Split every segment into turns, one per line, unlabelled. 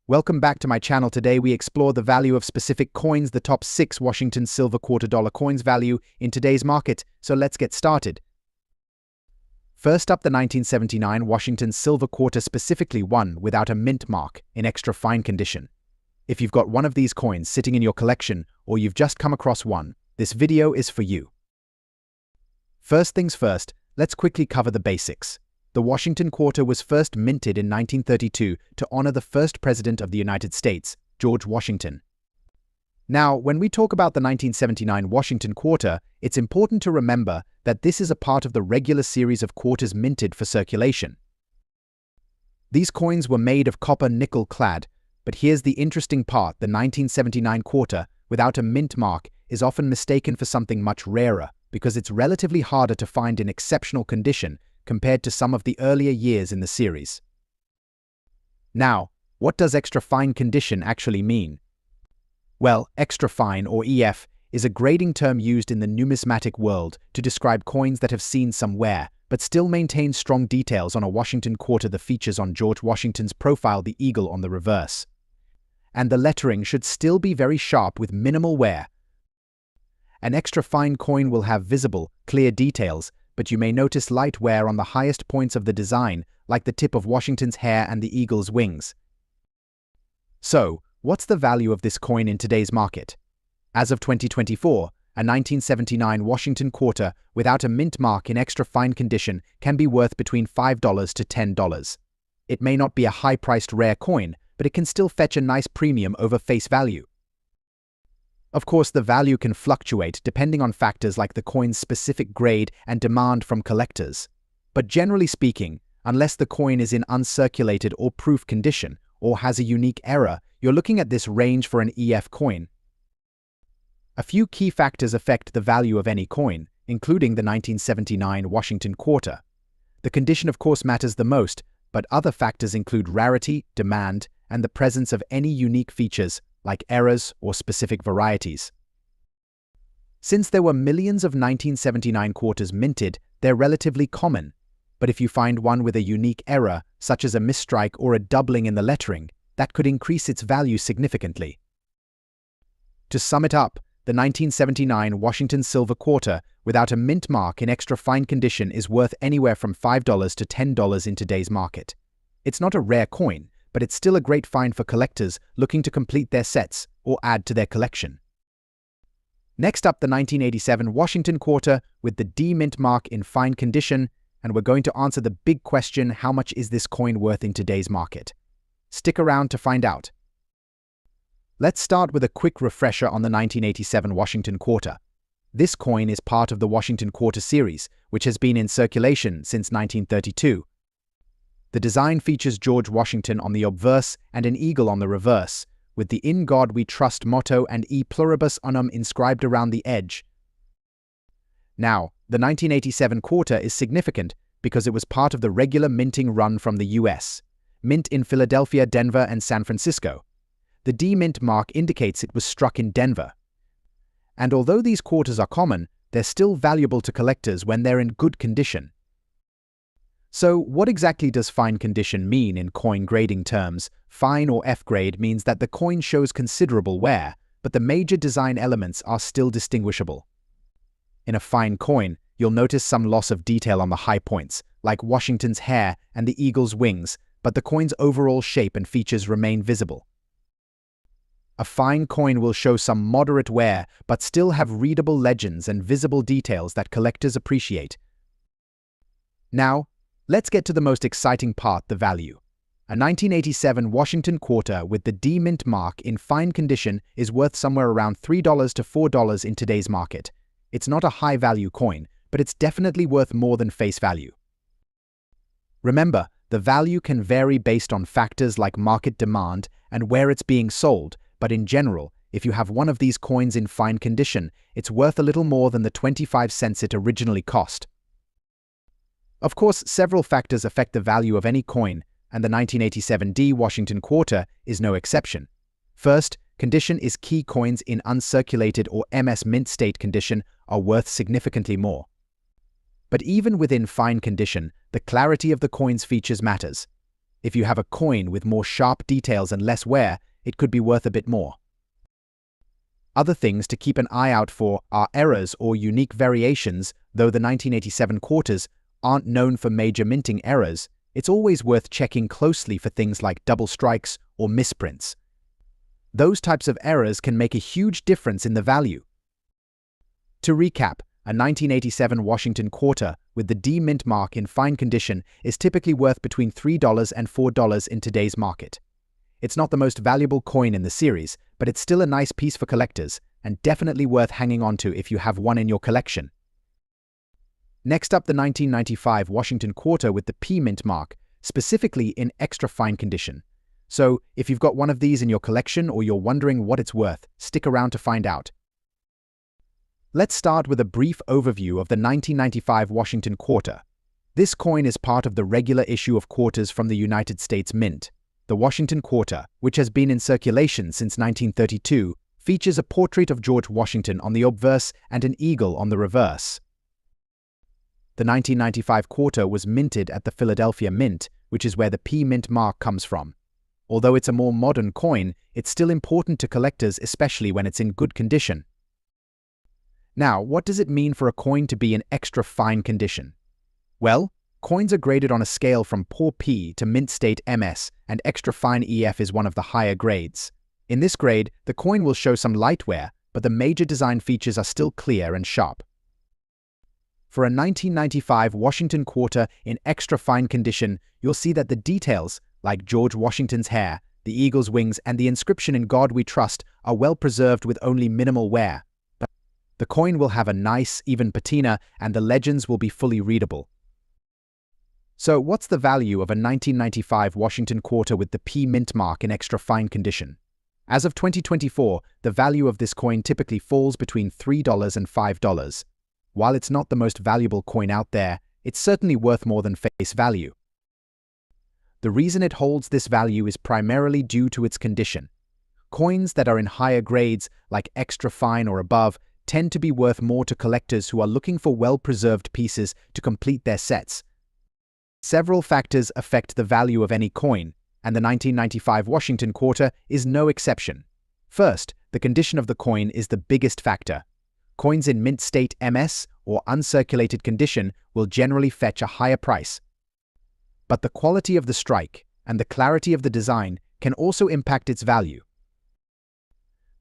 Welcome back to my channel. Today we explore the value of specific coins, the top 6 Washington silver quarter dollar coins value in today's market. So let's get started. First up, the 1979 Washington silver quarter, specifically one without a mint mark, in extra fine condition. If you've got one of these coins sitting in your collection or you've just come across one, this video is for you. First things first, let's quickly cover the basics. The Washington quarter was first minted in 1932 to honor the first president of the United States, George Washington. Now, when we talk about the 1979 Washington quarter, it's important to remember that this is a part of the regular series of quarters minted for circulation. These coins were made of copper nickel clad, but here's the interesting part: the 1979 quarter, without a mint mark, is often mistaken for something much rarer because it's relatively harder to find in exceptional condition compared to some of the earlier years in the series. Now, what does extra fine condition actually mean? Well, extra fine, or EF, is a grading term used in the numismatic world to describe coins that have seen some wear, but still maintain strong details. On a Washington quarter, the features on George Washington's profile, the eagle on the reverse. And the lettering should still be very sharp with minimal wear. An extra fine coin will have visible, clear details, but you may notice light wear on the highest points of the design, like the tip of Washington's hair and the eagle's wings. So, what's the value of this coin in today's market? As of 2024, a 1979 Washington quarter without a mint mark in extra fine condition can be worth between $5 to $10. It may not be a high-priced rare coin, but it can still fetch a nice premium over face value. Of course, the value can fluctuate depending on factors like the coin's specific grade and demand from collectors. But generally speaking, unless the coin is in uncirculated or proof condition or has a unique error, you're looking at this range for an EF coin. A few key factors affect the value of any coin, including the 1979 Washington quarter. The condition, of course, matters the most, but other factors include rarity, demand, and the presence of any unique features like errors or specific varieties. Since there were millions of 1979 quarters minted, they're relatively common. But if you find one with a unique error, such as a misstrike or a doubling in the lettering, that could increase its value significantly. To sum it up, the 1979 Washington silver quarter without a mint mark in extra fine condition is worth anywhere from $5 to $10 in today's market. It's not a rare coin, but it's still a great find for collectors looking to complete their sets or add to their collection. Next up, the 1987 Washington quarter with the D mint mark in fine condition, and we're going to answer the big question: how much is this coin worth in today's market? Stick around to find out. Let's start with a quick refresher on the 1987 Washington quarter. This coin is part of the Washington quarter series, which has been in circulation since 1932. The design features George Washington on the obverse and an eagle on the reverse, with the "In God We Trust" motto and "E Pluribus Unum" inscribed around the edge. Now, the 1987 quarter is significant because it was part of the regular minting run from the US, mint in Philadelphia, Denver, and San Francisco. The D mint mark indicates it was struck in Denver. And although these quarters are common, they're still valuable to collectors when they're in good condition. So, what exactly does fine condition mean in coin grading terms? Fine, or F grade, means that the coin shows considerable wear, but the major design elements are still distinguishable. In a fine coin, you'll notice some loss of detail on the high points, like Washington's hair and the eagle's wings, but the coin's overall shape and features remain visible. A fine coin will show some moderate wear, but still have readable legends and visible details that collectors appreciate. Now, let's get to the most exciting part: the value. A 1987 Washington quarter with the D mint mark in fine condition is worth somewhere around $3 to $4 in today's market. It's not a high-value coin, but it's definitely worth more than face value. Remember, the value can vary based on factors like market demand and where it's being sold, but in general, if you have one of these coins in fine condition, it's worth a little more than the 25 cents it originally cost. Of course, several factors affect the value of any coin, and the 1987 D Washington quarter is no exception. First, condition is key. Coins in uncirculated or MS mint state condition are worth significantly more. But even within fine condition, the clarity of the coin's features matters. If you have a coin with more sharp details and less wear, it could be worth a bit more. Other things to keep an eye out for are errors or unique variations. Though the 1987 quarters aren't known for major minting errors, it's always worth checking closely for things like double strikes or misprints. Those types of errors can make a huge difference in the value. To recap, a 1987 Washington quarter with the D mint mark in fine condition is typically worth between $3 and $4 in today's market. It's not the most valuable coin in the series, but it's still a nice piece for collectors and definitely worth hanging on to if you have one in your collection. Next up, the 1995 Washington quarter with the P mint mark, specifically in extra fine condition. So, if you've got one of these in your collection or you're wondering what it's worth, stick around to find out. Let's start with a brief overview of the 1995 Washington quarter. This coin is part of the regular issue of quarters from the United States Mint. The Washington quarter, which has been in circulation since 1932, features a portrait of George Washington on the obverse and an eagle on the reverse. The 1995 quarter was minted at the Philadelphia Mint, which is where the P mint mark comes from. Although it's a more modern coin, it's still important to collectors, especially when it's in good condition. Now, what does it mean for a coin to be in extra fine condition? Well, coins are graded on a scale from poor P to mint state MS, and extra fine EF is one of the higher grades. In this grade, the coin will show some light wear, but the major design features are still clear and sharp. For a 1995 Washington quarter in extra fine condition, you'll see that the details, like George Washington's hair, the eagle's wings, and the inscription "In God We Trust," are well preserved with only minimal wear. The coin will have a nice, even patina, and the legends will be fully readable. So, what's the value of a 1995 Washington quarter with the P mint mark in extra fine condition? As of 2024, the value of this coin typically falls between $3 and $5. While it's not the most valuable coin out there, it's certainly worth more than face value. The reason it holds this value is primarily due to its condition. Coins that are in higher grades, like extra fine or above, tend to be worth more to collectors who are looking for well-preserved pieces to complete their sets. Several factors affect the value of any coin, and the 1995 Washington quarter is no exception. First, the condition of the coin is the biggest factor. Coins in mint state MS or uncirculated condition will generally fetch a higher price. But the quality of the strike and the clarity of the design can also impact its value.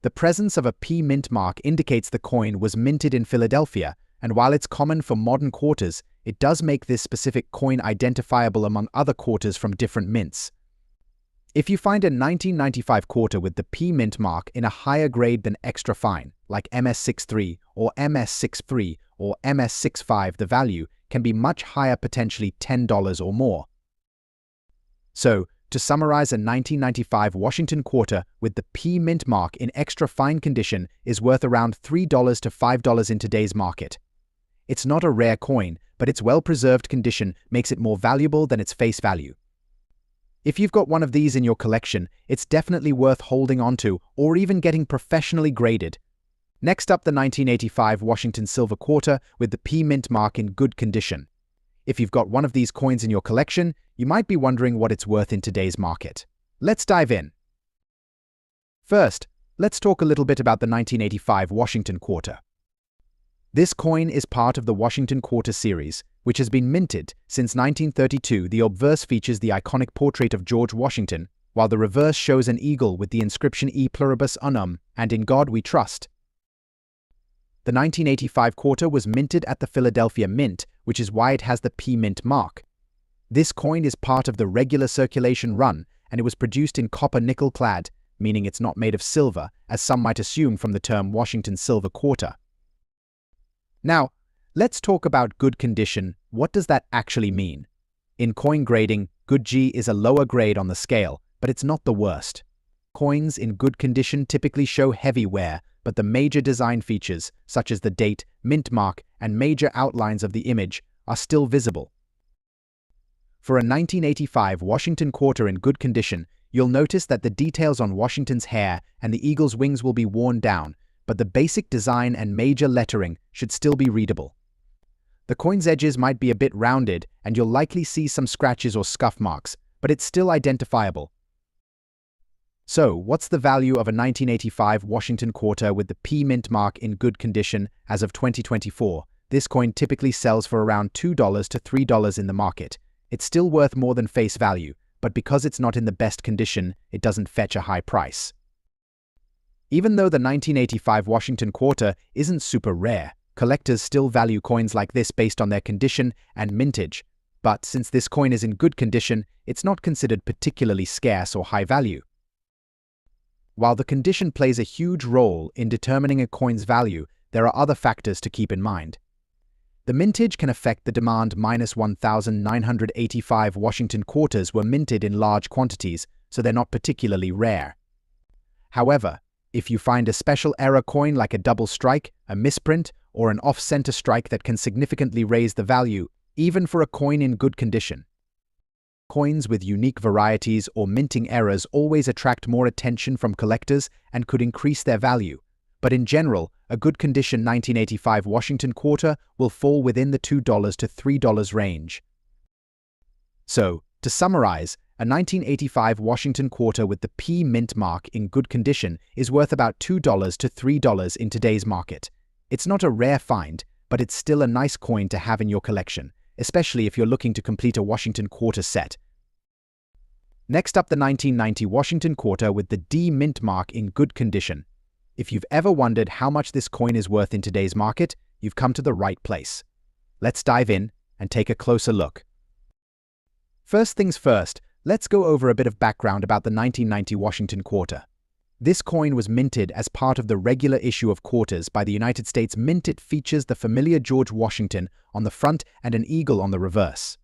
The presence of a P mint mark indicates the coin was minted in Philadelphia, and while it's common for modern quarters, it does make this specific coin identifiable among other quarters from different mints. If you find a 1995 quarter with the P mint mark in a higher grade than extra fine, like MS63 or MS63 or MS65, the value can be much higher, potentially $10 or more. So, to summarize, a 1995 Washington quarter with the P mint mark in extra fine condition is worth around $3 to $5 in today's market. It's not a rare coin, but its well-preserved condition makes it more valuable than its face value. If you've got one of these in your collection, it's definitely worth holding onto or even getting professionally graded. Next up, the 1985 Washington silver quarter with the P mint mark in good condition. If you've got one of these coins in your collection, you might be wondering what it's worth in today's market. Let's dive in. First, let's talk a little bit about the 1985 Washington quarter. This coin is part of the Washington quarter series, which has been minted since 1932. The obverse features the iconic portrait of George Washington, while the reverse shows an eagle with the inscription "E pluribus unum" and "In God We Trust." The 1985 quarter was minted at the Philadelphia Mint, which is why it has the P mint mark. This coin is part of the regular circulation run, and it was produced in copper nickel clad, meaning it's not made of silver, as some might assume from the term Washington silver quarter. Now, let's talk about good condition. What does that actually mean? In coin grading, good G is a lower grade on the scale, but it's not the worst. Coins in good condition typically show heavy wear, but the major design features, such as the date, mint mark, and major outlines of the image, are still visible. For a 1985 Washington quarter in good condition, you'll notice that the details on Washington's hair and the eagle's wings will be worn down, but the basic design and major lettering should still be readable. The coin's edges might be a bit rounded, and you'll likely see some scratches or scuff marks, but it's still identifiable. So, what's the value of a 1985 Washington quarter with the P mint mark in good condition as of 2024? This coin typically sells for around $2 to $3 in the market. It's still worth more than face value, but because it's not in the best condition, it doesn't fetch a high price. Even though the 1985 Washington quarter isn't super rare, collectors still value coins like this based on their condition and mintage. But since this coin is in good condition, it's not considered particularly scarce or high value. While the condition plays a huge role in determining a coin's value, there are other factors to keep in mind. The mintage can affect the demand. 1985 Washington quarters were minted in large quantities, so they're not particularly rare. However, if you find a special error coin like a double strike, a misprint, or an off-center strike that can significantly raise the value, even for a coin in good condition. Coins with unique varieties or minting errors always attract more attention from collectors and could increase their value. But in general, a good condition 1985 Washington quarter will fall within the $2 to $3 range. So, to summarize, a 1985 Washington quarter with the P mint mark in good condition is worth about $2 to $3 in today's market. It's not a rare find, but it's still a nice coin to have in your collection, especially if you're looking to complete a Washington quarter set. Next up, the 1990 Washington quarter with the D mint mark in good condition. If you've ever wondered how much this coin is worth in today's market, you've come to the right place. Let's dive in and take a closer look. First things first, let's go over a bit of background about the 1990 Washington quarter. This coin was minted as part of the regular issue of quarters by the United States Mint. It features the familiar George Washington on the front and an eagle on the reverse.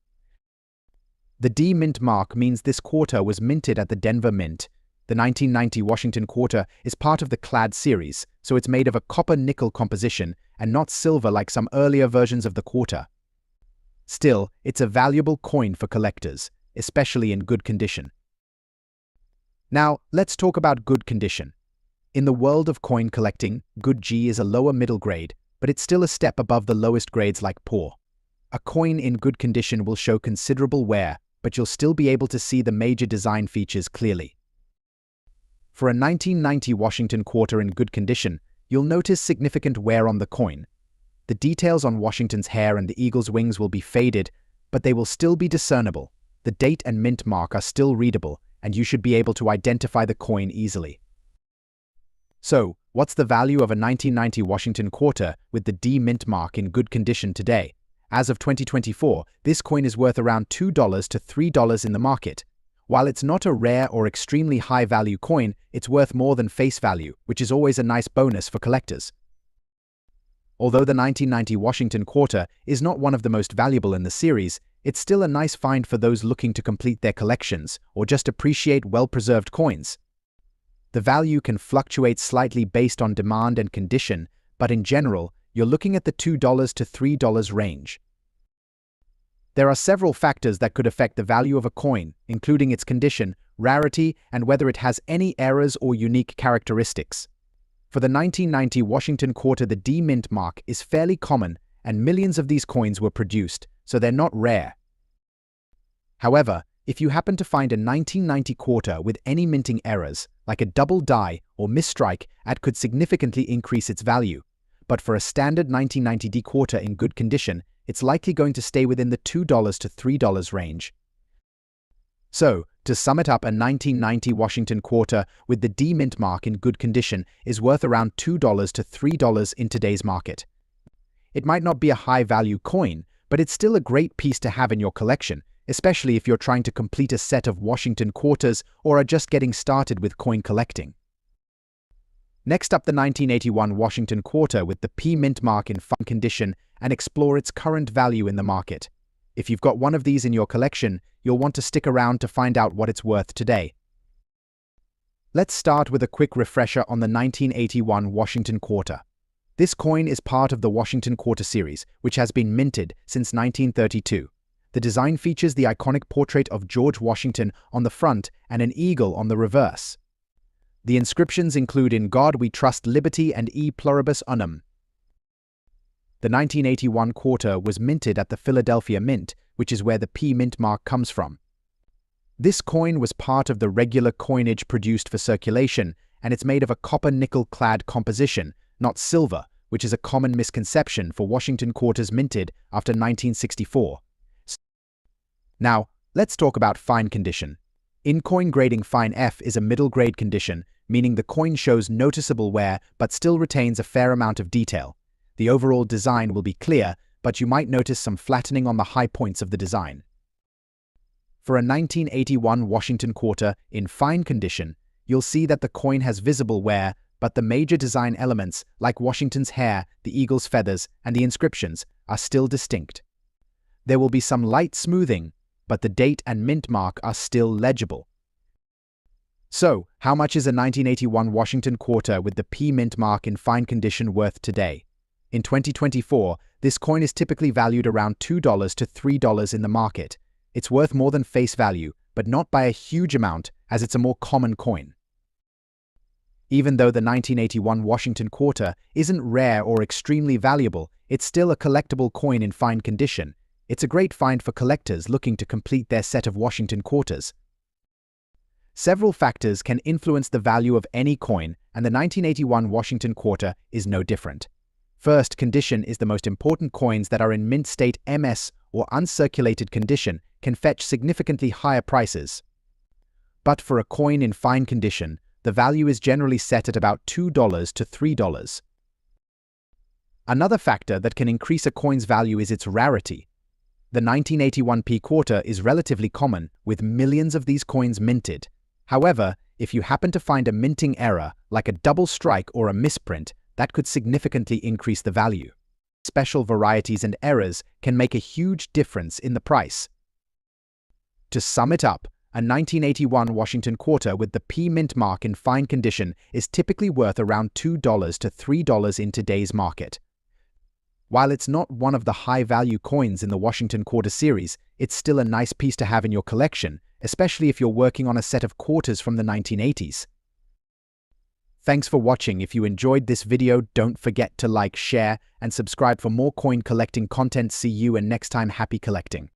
The D mint mark means this quarter was minted at the Denver Mint. The 1990 Washington quarter is part of the clad series, so it's made of a copper-nickel composition and not silver like some earlier versions of the quarter. Still, it's a valuable coin for collectors, especially in good condition. Now, let's talk about good condition. In the world of coin collecting, good G is a lower middle grade, but it's still a step above the lowest grades like poor. A coin in good condition will show considerable wear, but you'll still be able to see the major design features clearly. For a 1990 Washington quarter in good condition, you'll notice significant wear on the coin. The details on Washington's hair and the eagle's wings will be faded, but they will still be discernible. The date and mint mark are still readable, and you should be able to identify the coin easily. So, what's the value of a 1990 Washington quarter with the D mint mark in good condition today? As of 2024, this coin is worth around $2 to $3 in the market. While it's not a rare or extremely high-value coin, it's worth more than face value, which is always a nice bonus for collectors. Although the 1990 Washington quarter is not one of the most valuable in the series, it's still a nice find for those looking to complete their collections or just appreciate well-preserved coins. The value can fluctuate slightly based on demand and condition, but in general, you're looking at the $2 to $3 range. There are several factors that could affect the value of a coin, including its condition, rarity, and whether it has any errors or unique characteristics. For the 1990 Washington quarter, the D mint mark is fairly common, and millions of these coins were produced, so they're not rare. However, if you happen to find a 1990 quarter with any minting errors, like a double die or misstrike, that could significantly increase its value. But for a standard 1990 D quarter in good condition, it's likely going to stay within the $2 to $3 range. So, to sum it up, a 1990 Washington quarter with the D mint mark in good condition is worth around $2 to $3 in today's market. It might not be a high-value coin, but it's still a great piece to have in your collection, especially if you're trying to complete a set of Washington quarters or are just getting started with coin collecting. Next up, the 1981 Washington quarter with the P mint mark in fine condition, and explore its current value in the market. If you've got one of these in your collection, you'll want to stick around to find out what it's worth today. Let's start with a quick refresher on the 1981 Washington quarter. This coin is part of the Washington quarter series, which has been minted since 1932. The design features the iconic portrait of George Washington on the front and an eagle on the reverse. The inscriptions include "In God We Trust, Liberty, and E Pluribus Unum." The 1981 quarter was minted at the Philadelphia Mint, which is where the P mint mark comes from. This coin was part of the regular coinage produced for circulation, and it's made of a copper-nickel-clad composition, not silver, which is a common misconception for Washington quarters minted after 1964. Now, let's talk about fine condition. In coin grading, fine F is a middle grade condition, meaning the coin shows noticeable wear but still retains a fair amount of detail. The overall design will be clear, but you might notice some flattening on the high points of the design. For a 1981 Washington quarter in fine condition, you'll see that the coin has visible wear, but the major design elements, like Washington's hair, the eagle's feathers, and the inscriptions, are still distinct. There will be some light smoothing, but the date and mint mark are still legible. So, how much is a 1981 Washington quarter with the P mint mark in fine condition worth today? In 2024, this coin is typically valued around $2 to $3 in the market. It's worth more than face value, but not by a huge amount, as it's a more common coin. Even though the 1981 Washington quarter isn't rare or extremely valuable, it's still a collectible coin in fine condition. It's a great find for collectors looking to complete their set of Washington quarters. Several factors can influence the value of any coin, and the 1981 Washington quarter is no different. First, condition is the most important. Coins that are in mint state MS or uncirculated condition can fetch significantly higher prices. But for a coin in fine condition, the value is generally set at about $2 to $3. Another factor that can increase a coin's value is its rarity. The 1981 P quarter is relatively common, with millions of these coins minted. However, if you happen to find a minting error, like a double strike or a misprint, that could significantly increase the value. Special varieties and errors can make a huge difference in the price. To sum it up, a 1981 Washington quarter with the P mint mark in fine condition is typically worth around $2 to $3 in today's market. While it's not one of the high-value coins in the Washington quarter series, it's still a nice piece to have in your collection, especially if you're working on a set of quarters from the 1980s. Thanks for watching. If you enjoyed this video, don't forget to like, share, and subscribe for more coin collecting content. See you and next time. Happy collecting.